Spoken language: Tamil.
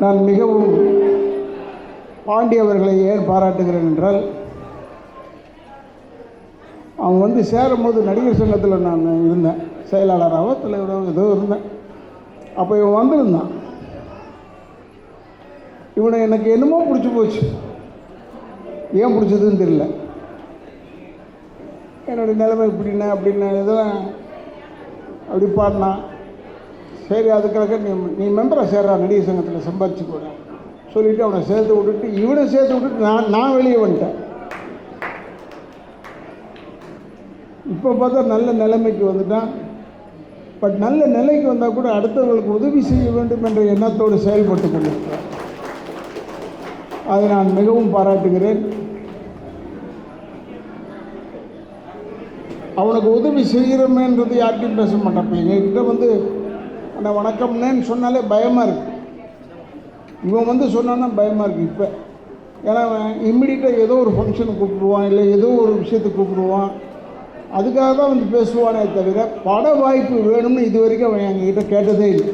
நான் மிகவும் பாண்டி அவர்களை ஏன் பாராட்டுகிறேன் என்றால், அவங்க வந்து சேரும்போது நடிகர் சங்கத்தில் நான் இருந்தேன், செயலாளராகவோ தலைவராகவோ ஏதோ இருந்தேன். அப்போ இவன் வந்திருந்தான். இவனை எனக்கு என்னமோ பிடிச்சி போச்சு. ஏன் பிடிச்சதுன்னு தெரியல. என்னுடைய நிலைமை இப்படின்னா அப்படின்னா இதெல்லாம் அப்படி பாடினான். சரி, அதுக்காக நீ மெம்பரை சேர்றா, நடிகர் சங்கத்தில் சம்பாதிச்சு போட சொல்லிவிட்டு அவனை சேர்த்து விட்டுட்டு இவனை சேர்த்து விட்டுட்டு நான் வெளியே வந்துட்டேன். இப்போ பார்த்தா நல்ல நிலைமைக்கு வந்துட்டான். பட் நல்ல நிலைக்கு வந்தால் கூட அடுத்தவர்களுக்கு உதவி செய்ய வேண்டும் என்ற எண்ணத்தோடு செயல்பட்டு கொண்டிருக்கிறார். அதை நான் மிகவும் பாராட்டுகிறேன். அவனுக்கு உதவி செய்கிறோமேன்றது யார்கிட்டையும் பேச மாட்டான். எங்ககிட்ட வந்து அந்த வணக்கம்னேன்னு சொன்னாலே பயமாக இருக்குது. இவன் வந்து சொன்னான்னா பயமாக இருக்குது இப்போ. ஏன்னா இம்மிடியட்டாக ஏதோ ஒரு ஃபங்க்ஷனுக்கு கூப்பிடுவான், இல்லை ஏதோ ஒரு விஷயத்துக்கு கூப்பிடுவான். அதுக்காக தான் வந்து பேசுவானே தவிர பட வாய்ப்பு வேணும்னு இது வரைக்கும் அவன் எங்ககிட்ட கேட்டதே இல்லை.